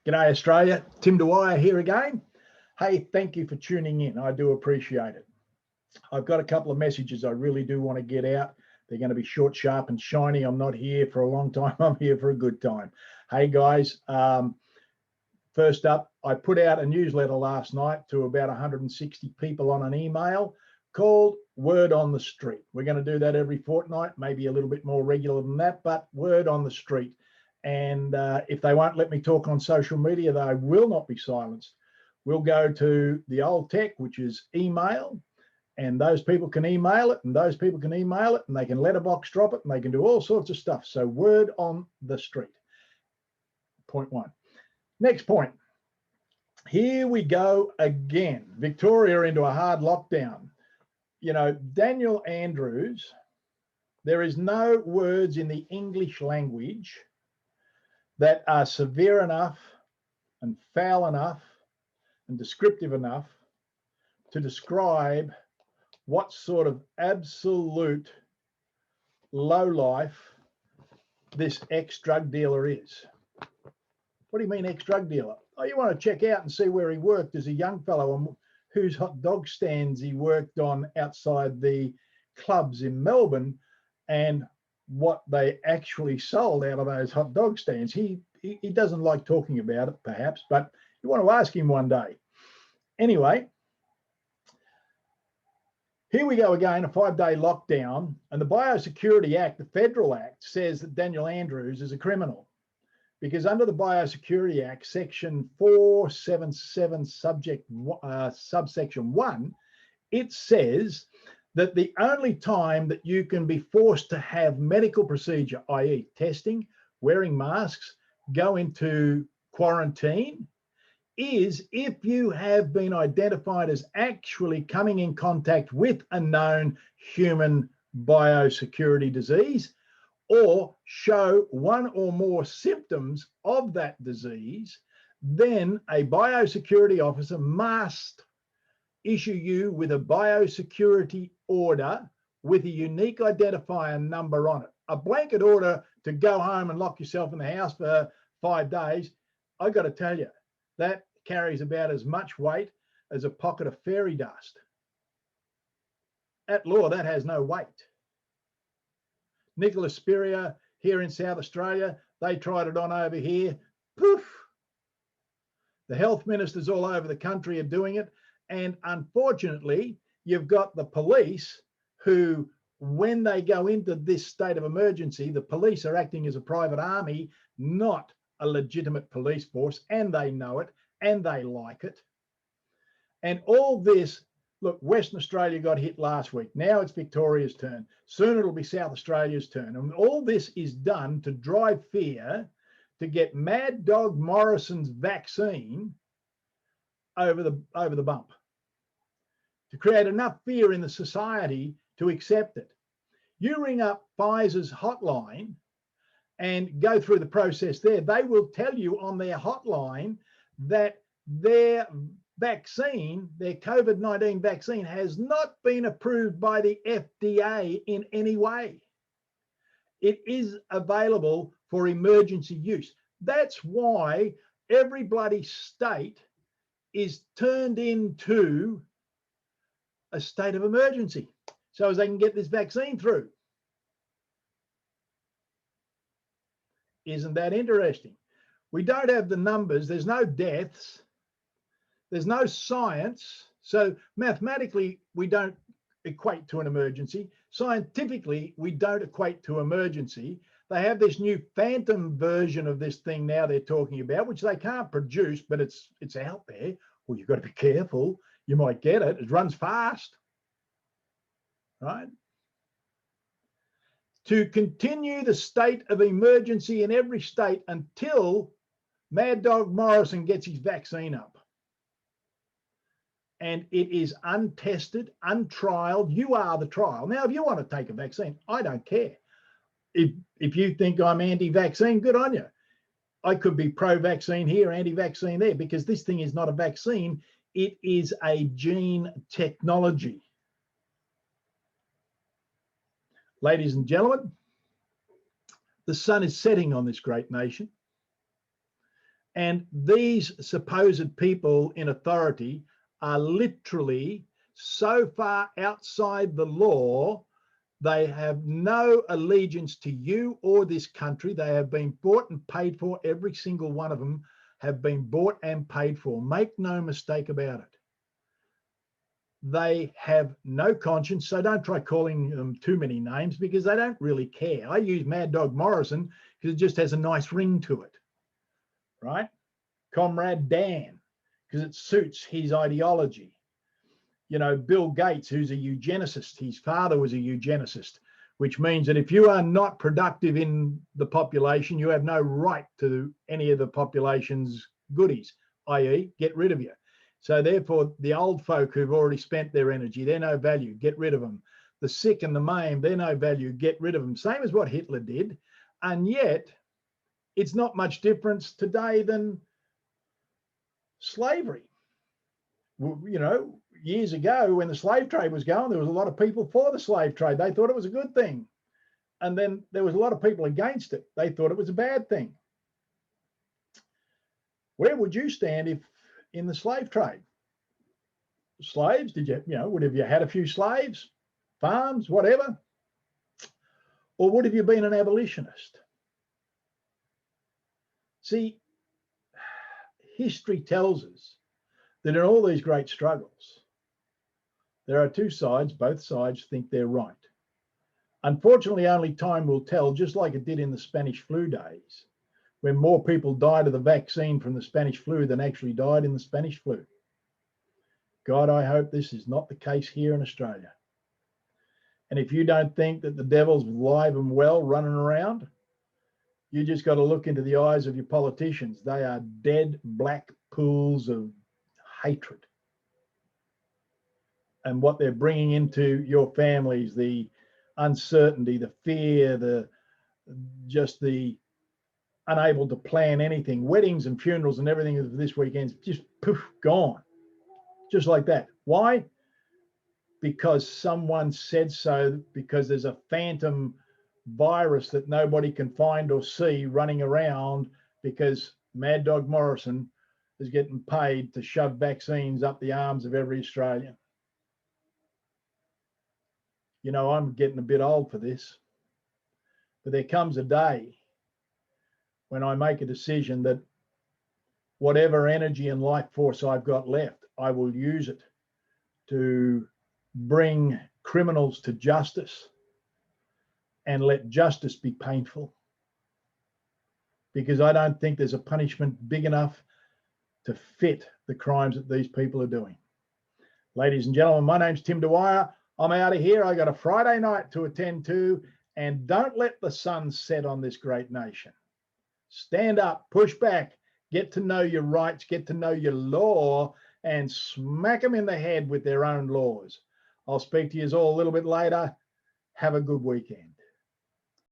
G'day Australia, Tim Dwyer here again. Hey, thank you for tuning in. I do appreciate it. I've got a couple of messages I really do want to get out. They're going to be short, sharp and shiny. I'm not here for a long time. I'm here for a good time. Hey guys, first up, I put out a newsletter last night to about 160 people on an email called Word on the Street. We're going to do that every fortnight, maybe a little bit more regular than that, but word on the street. And if they won't let me talk on social media, they will not be silenced. We'll go to the old tech, which is email, and those people can email it, and those people can email it, and they can letterbox drop it, and they can do all sorts of stuff. So word on the street. Point one. Next point. Here we go again. Victoria into a hard lockdown. You know, Daniel Andrews, there is no words in the English language that are severe enough and foul enough and descriptive enough to describe what sort of absolute lowlife this ex-drug dealer is. What do you mean ex-drug dealer? Oh, you want to check out and see where he worked as a young fellow and whose hot dog stands he worked on outside the clubs in Melbourne and what they actually sold out of those hot dog stands. He doesn't like talking about it, perhaps, but you want to ask him one day. Anyway, here we go again, a 5-day lockdown, and the Biosecurity Act, the federal act, says that Daniel Andrews is a criminal because under the Biosecurity Act, section 477, subsection 1, it says that the only time that you can be forced to have medical procedure, i.e. testing, wearing masks, go into quarantine, is if you have been identified as actually coming in contact with a known human biosecurity disease or show one or more symptoms of that disease, then a biosecurity officer must issue you with a biosecurity order with a unique identifier number on it. A blanket order to go home and lock yourself in the house for 5 days, I got to tell you, that carries about as much weight as a pocket of fairy dust. At law, that has no weight. Nicholas Spurrier here in South Australia, they tried it on over here. Poof! The health ministers all over the country are doing it. And unfortunately, you've got the police who, when they go into this state of emergency, the police are acting as a private army, not a legitimate police force, and they know it, and they like it. And all this, look, Western Australia got hit last week. Now it's Victoria's turn. Soon it'll be South Australia's turn. And all this is done to drive fear, to get MAD DOG Morrison's vaccine over the bump, to create enough fear in the society to accept it. You ring up Pfizer's hotline and go through the process there. They will tell you on their hotline that their vaccine, their COVID-19 vaccine, has not been approved by the FDA in any way. It is available for emergency use. That's why every bloody state is turned into a state of emergency so as they can get this vaccine through. Isn't that interesting? We don't have the numbers. There's no deaths. There's no science. So mathematically, we don't equate to an emergency. Scientifically, we don't equate to emergency. They have this new phantom version of this thing now they're talking about, which they can't produce, but it's out there. Well, you've got to be careful. You might get it. It runs fast, right? To continue the state of emergency in every state until Mad Dog Morrison gets his vaccine up. And it is untested, untrialed. You are the trial. Now, if you want to take a vaccine, I don't care. If you think I'm anti-vaccine, good on you. I could be pro-vaccine here, anti-vaccine there, because this thing is not a vaccine. It is a gene technology. Ladies and gentlemen, the sun is setting on this great nation. And these supposed people in authority are literally so far outside the law, they have no allegiance to you or this country. They have been bought and paid for. Every single one of them have been bought and paid for. Make no mistake about it. They have no conscience, so don't try calling them too many names because they don't really care. I use Mad Dog Morrison because it just has a nice ring to it, right? Comrade Dan, because it suits his ideology. You know, Bill Gates, who's a eugenicist, his father was a eugenicist, which means that if you are not productive in the population, you have no right to any of the population's goodies, i.e. get rid of you. So therefore, the old folk who've already spent their energy, they're no value, get rid of them. The sick and the maimed, they're no value, get rid of them. Same as what Hitler did. And yet, it's not much difference today than slavery. You know, years ago when the slave trade was going, there was a lot of people for the slave trade. They thought it was a good thing. And then there was a lot of people against it. They thought it was a bad thing. Where would you stand if in the slave trade? Slaves, did you, would have you had a few slaves, farms, whatever? Or would have you been an abolitionist? See, history tells us that in all these great struggles, there are two sides. Both sides think they're right. Unfortunately, only time will tell, just like it did in the Spanish flu days, when more people died of the vaccine from the Spanish flu than actually died in the Spanish flu. God, I hope this is not the case here in Australia. And if you don't think that the devil's alive and well running around, you just got to look into the eyes of your politicians. They are dead black pools of hatred. And what they're bringing into your families, the uncertainty, the fear, the unable to plan anything, weddings and funerals and everything of this weekend's just poof, gone. Just like that. Why? Because someone said so, because there's a phantom virus that nobody can find or see running around because Mad Dog Morrison is getting paid to shove vaccines up the arms of every Australian. You know, I'm getting a bit old for this, but there comes a day when I make a decision that whatever energy and life force I've got left, I will use it to bring criminals to justice and let justice be painful. Because I don't think there's a punishment big enough to fit the crimes that these people are doing. Ladies and gentlemen, my name's Tim Dwyer. I'm out of here. I got a Friday night to attend to, and don't let the sun set on this great nation. Stand up, push back, get to know your rights, get to know your law, and smack them in the head with their own laws. I'll speak to you all a little bit later. Have a good weekend.